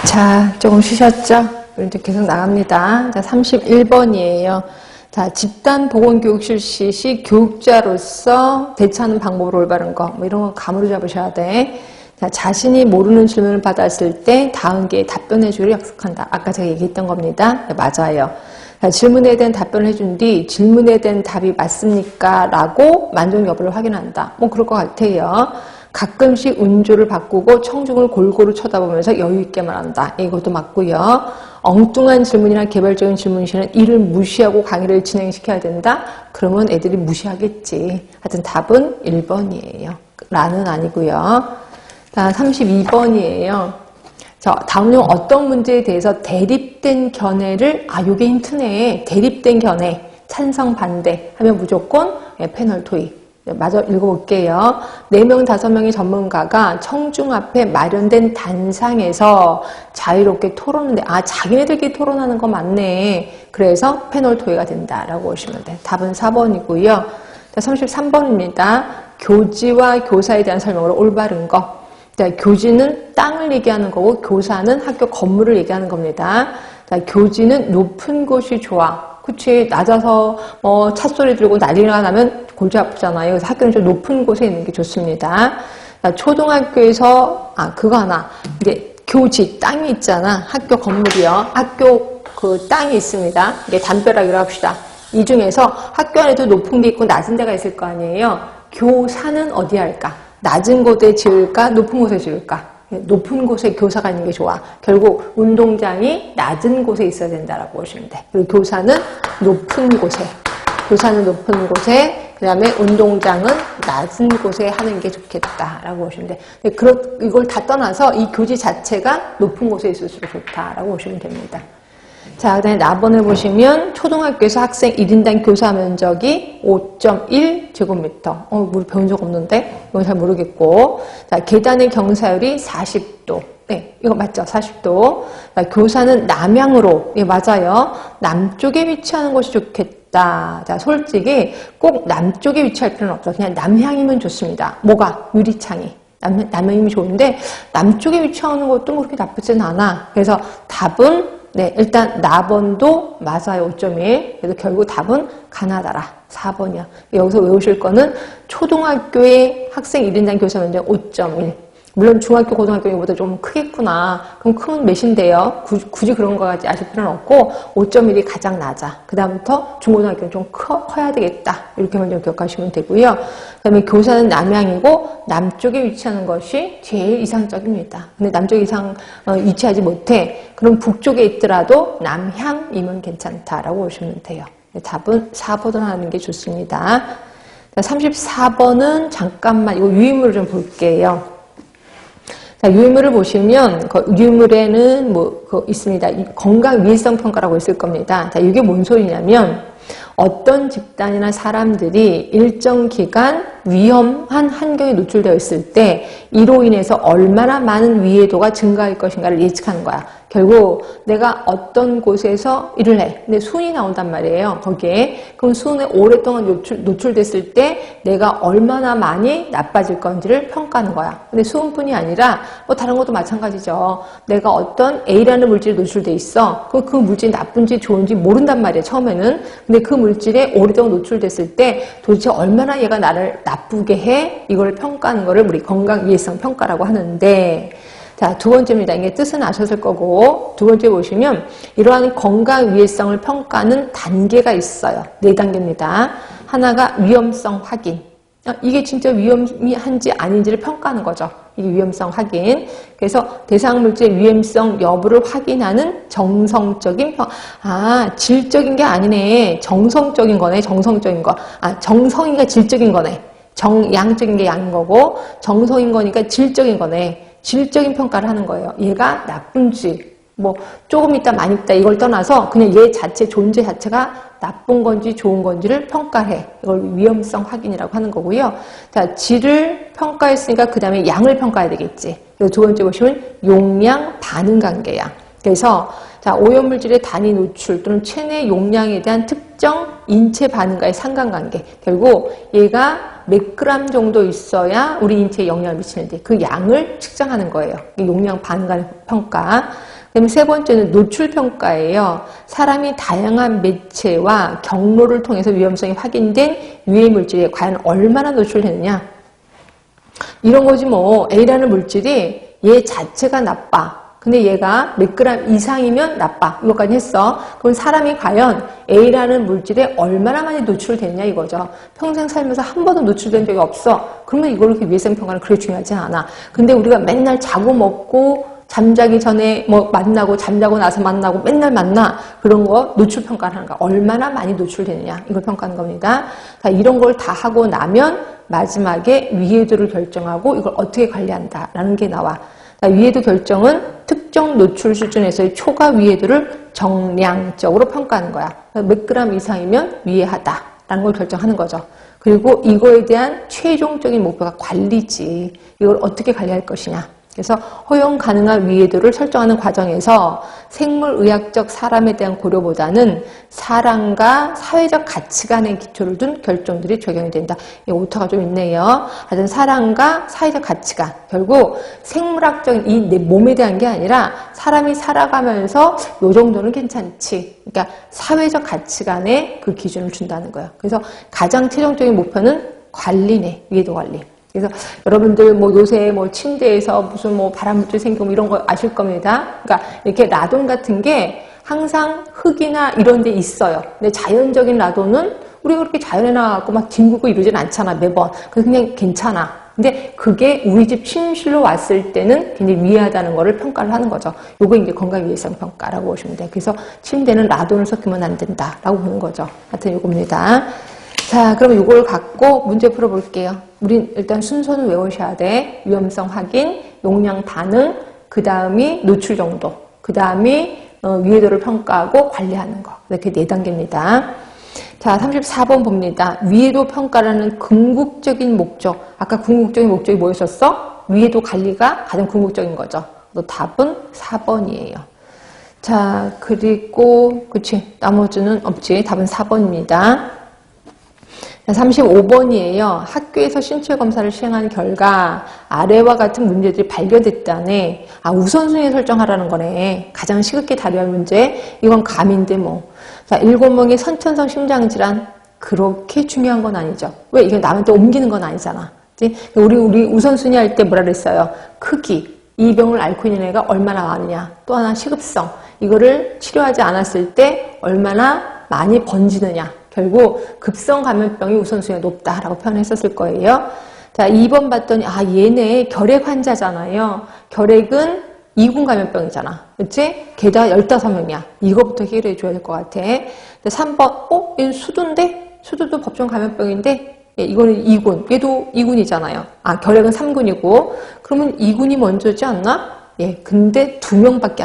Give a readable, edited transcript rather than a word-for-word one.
자, 조금 쉬셨죠? 이제 계속 나갑니다. 자, 31번이에요. 자, 집단 보건교육 실시 시 교육자로서 대처하는 방법으로 올바른 거, 뭐 이런 거 감으로 잡으셔야 돼. 자, 자신이 모르는 질문을 받았을 때 다음 기회에 답변해 주기를 약속한다. 아까 제가 얘기했던 겁니다. 네, 맞아요. 자, 질문에 대한 답변을 해준 뒤 질문에 대한 답이 맞습니까? 라고 만족 여부를 확인한다. 뭐 그럴 것 같아요. 가끔씩 운조를 바꾸고 청중을 골고루 쳐다보면서 여유있게 말한다. 이것도 맞고요. 엉뚱한 질문이나 개발적인 질문 시에는 이를 무시하고 강의를 진행시켜야 된다? 그러면 애들이 무시하겠지. 하여튼 답은 1번이에요. 라는 아니고요. 자, 32번이에요. 자, 다음 중 어떤 문제에 대해서 대립된 견해를, 요게 힌트네. 대립된 견해, 찬성, 반대 하면 무조건 패널 토익. 마저 읽어볼게요. 4명, 5명의 전문가가 청중 앞에 마련된 단상에서 자유롭게 토론하는데, 자기네들끼리 토론하는 거 맞네. 그래서 패널 토의가 된다라고 보시면 돼. 답은 4번이고요. 자, 33번입니다. 교지와 교사에 대한 설명으로 올바른 거. 자, 교지는 땅을 얘기하는 거고, 교사는 학교 건물을 얘기하는 겁니다. 자, 교지는 높은 곳이 좋아. 그치, 낮아서 찻소리 들고 난리가 나면 골치 아프잖아요. 그래서 학교는 좀 높은 곳에 있는 게 좋습니다. 자, 초등학교에서 그거 하나, 이게 교지 땅이 있잖아. 학교 건물이요. 학교 그 땅이 있습니다. 이게 담벼락이라고 합시다. 이 중에서 학교 안에도 높은 게 있고 낮은 데가 있을 거 아니에요. 교사는 어디에 할까? 낮은 곳에 지을까? 높은 곳에 지을까? 높은 곳에 교사가 있는 게 좋아. 결국 운동장이 낮은 곳에 있어야 된다라고 보시면 돼. 그리고 교사는 높은 곳에, 그 다음에 운동장은 낮은 곳에 하는 게 좋겠다라고 보시면 돼. 이걸 다 떠나서 이 교지 자체가 높은 곳에 있을수록 좋다라고 보시면 됩니다. 자, 그 다음에 나번을 보시면 초등학교에서 학생 1인당 교사 면적이 5.1제곱미터. 우리 배운 적 없는데? 이건 잘 모르겠고. 자, 계단의 경사율이 40도. 네, 이거 맞죠? 40도. 자, 교사는 남향으로. 예, 맞아요. 남쪽에 위치하는 것이 좋겠다. 자, 솔직히 꼭 남쪽에 위치할 필요는 없어. 그냥 남향이면 좋습니다. 뭐가? 유리창이. 남향이면 좋은데, 남쪽에 위치하는 것도 그렇게 나쁘진 않아. 그래서 답은 일단 나번도 맞아요. 5.1. 그래서 결국 답은 가나다라. 4번이야. 여기서 외우실 거는 초등학교의 학생 1인당 교사 면적 5.1. 물론 중학교, 고등학교 이보다 좀 크겠구나. 그럼 크면 몇인데요? 굳이 그런 거까지 아실 필요는 없고 5.1이 가장 낮아. 그 다음부터 중고등학교는 좀 커야 되겠다. 이렇게 먼저 기억하시면 되고요. 그 다음에 교사는 남향이고 남쪽에 위치하는 것이 제일 이상적입니다. 근데 남쪽 이상 위치하지 못해. 그럼 북쪽에 있더라도 남향이면 괜찮다라고 보시면 돼요. 답은 4번을 하는 게 좋습니다. 자, 34번은 잠깐만 이거 유인물을 좀 볼게요. 자, 유인물을 보시면 유인물에는 있습니다. 건강 위해성 평가라고 있을 겁니다. 자, 이게 뭔 소리냐면 어떤 집단이나 사람들이 일정 기간 위험한 환경에 노출되어 있을 때 이로 인해서 얼마나 많은 위해도가 증가할 것인가를 예측하는 거야. 결국 내가 어떤 곳에서 일을 해. 근데 수은이 나온단 말이에요. 거기에. 그럼 수은에 오랫동안 노출됐을 때 내가 얼마나 많이 나빠질 건지를 평가하는 거야. 근데 수은뿐이 아니라 다른 것도 마찬가지죠. 내가 어떤 A라는 물질에 노출돼 있어. 그 물질이 나쁜지 좋은지 모른단 말이에요. 처음에는. 근데 그 물질에 오랫동안 노출됐을 때 도대체 얼마나 얘가 나를 나쁘게 해? 이걸 평가하는 거를 우리 건강 위해성 평가라고 하는데, 자, 두 번째입니다. 이게 뜻은 아셨을 거고, 두 번째 보시면 이러한 건강 위해성을 평가하는 단계가 있어요. 4단계입니다. 하나가 위험성 확인. 이게 진짜 위험한지 아닌지를 평가하는 거죠. 이게 위험성 확인. 그래서 대상 물질의 위험성 여부를 확인하는 정성적인 질적인 게 아니네. 정성적인 거네. 정성적인 거. 정성이가 질적인 거네. 양적인 게 양인 거고, 정성인 거니까 질적인 거네. 질적인 평가를 하는 거예요. 얘가 나쁜지, 조금 있다, 많이 있다, 이걸 떠나서 그냥 얘 자체, 존재 자체가 나쁜 건지 좋은 건지를 평가해. 이걸 위험성 확인이라고 하는 거고요. 자, 질을 평가했으니까 그 다음에 양을 평가해야 되겠지. 그리고 두 번째 보시면 용량 반응 관계야. 그래서 자, 오염물질의 단위 노출 또는 체내 용량에 대한 특정 인체 반응과의 상관관계. 결국 얘가 몇 그램 정도 있어야 우리 인체에 영향을 미치는데 그 양을 측정하는 거예요. 용량 반응과의 평가. 그다음에 세 번째는 노출 평가예요. 사람이 다양한 매체와 경로를 통해서 위험성이 확인된 유해 물질에 과연 얼마나 노출했느냐. 이런 거지 뭐. A라는 물질이 얘 자체가 나빠. 근데 얘가 몇 그램 이상이면 나빠. 이것까지 했어. 그럼 사람이 과연 A라는 물질에 얼마나 많이 노출됐냐 이거죠. 평생 살면서 한 번도 노출된 적이 없어. 그러면 이걸 이렇게 위해성 평가는 그렇게 중요하지 않아. 근데 우리가 맨날 자고 먹고 잠자기 전에 뭐 만나고 잠자고 나서 만나고 맨날 만나. 그런 거 노출 평가를 하는 거야. 얼마나 많이 노출되느냐. 이걸 평가하는 겁니다. 자, 이런 걸 다 하고 나면 마지막에 위해도를 결정하고 이걸 어떻게 관리한다라는 게 나와. 자, 위해도 결정은 특정 노출 수준에서의 초과 위해도를 정량적으로 평가하는 거야. 몇 그램 이상이면 위해하다라는 걸 결정하는 거죠. 그리고 이거에 대한 최종적인 목표가 관리지. 이걸 어떻게 관리할 것이냐. 그래서 허용 가능한 위해도를 설정하는 과정에서 생물의학적 사람에 대한 고려보다는 사람과 사회적 가치관의 기초를 둔 결정들이 적용이 된다. 이 오타가 좀 있네요. 하여튼 사람과 사회적 가치관. 결국 생물학적인 이 내 몸에 대한 게 아니라 사람이 살아가면서 요 정도는 괜찮지. 그러니까 사회적 가치관에 그 기준을 준다는 거예요. 그래서 가장 최종적인 목표는 관리네. 위해도 관리. 그래서 여러분들 뭐 요새 뭐 침대에서 무슨 뭐 발암물질 생기고 이런 거 아실 겁니다. 그러니까 이렇게 라돈 같은 게 항상 흙이나 이런 데 있어요. 근데 자연적인 라돈은 우리가 그렇게 자연에 나가고 막 뒹굴고 이러진 않잖아, 매번. 그래서 그냥 괜찮아. 근데 그게 우리 집 침실로 왔을 때는 굉장히 위해하다는 거를 평가를 하는 거죠. 요거 이제 건강위해성 평가라고 보시면 돼요. 그래서 침대는 라돈을 섞으면 안 된다라고 보는 거죠. 하여튼 요겁니다. 자, 그럼 이걸 갖고 문제 풀어볼게요. 우린 일단 순서는 외우셔야 돼. 위험성 확인, 용량 반응, 그 다음이 노출 정도, 그 다음이 위해도를 평가하고 관리하는 거. 이렇게 4단계입니다. 자, 34번 봅니다. 위해도 평가라는 궁극적인 목적. 아까 궁극적인 목적이 뭐였었어? 위해도 관리가 가장 궁극적인 거죠. 너 답은 4번이에요. 자, 그리고 그치, 나머지는 없지. 답은 4번입니다. 35번이에요. 학교에서 신체 검사를 시행한 결과 아래와 같은 문제들이 발견됐다네. 아, 우선순위 설정하라는 거네. 가장 시급게 다뤄야 할 문제. 이건 감인데 뭐. 자, 7명의 선천성 심장질환. 그렇게 중요한 건 아니죠. 왜? 이게 남한테 옮기는 건 아니잖아. 그치? 우리 우선순위 할 때 뭐라 그랬어요? 크기. 이 병을 앓고 있는 애가 얼마나 많으냐. 또 하나 시급성. 이거를 치료하지 않았을 때 얼마나 많이 번지느냐. 결국 급성 감염병이 우선순위가 높다라고 표현했었을 거예요. 자, 2번 봤더니 아, 얘네 결핵 환자잖아요. 결핵은 2군 감염병이잖아. 그치? 게다가 15명이야. 이거부터 해결해 줘야 될 것 같아. 3번, 얘는 수두인데? 수두도 법정 감염병인데? 예, 이거는 2군. 얘도 2군이잖아요. 아, 결핵은 3군이고. 그러면 2군이 먼저지 않나? 예, 근데 2명밖에 안